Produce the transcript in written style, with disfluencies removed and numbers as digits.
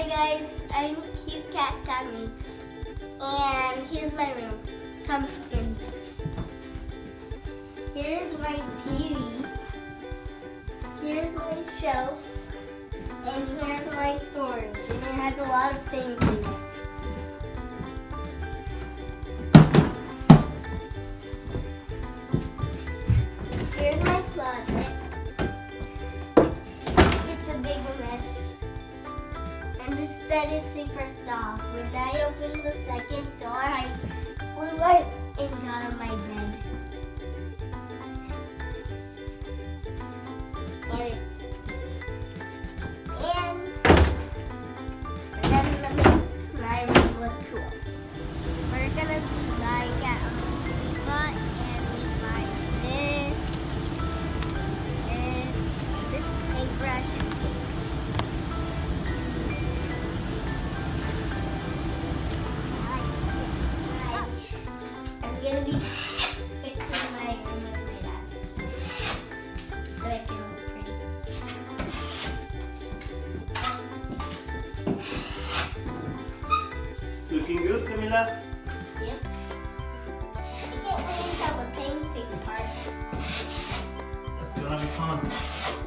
guys, I'm Cute Cat Tammy, and here's my room. Come in. Here's my TV. Here's my shelf, and here's my storage, and it has a lot of things in it. Here's my closet. It's a big mess. And this bed is super soft. When I opened the second door, I flew right and got on my bed. And then my room was cool. We're gonna be buying at Home Depot, and we buy this paintbrush and paint. I'm gonna be fixing my room with my dad, so it can look pretty. It's looking good, Camila. Yep. I can't wait until the painting part. That's gonna be fun.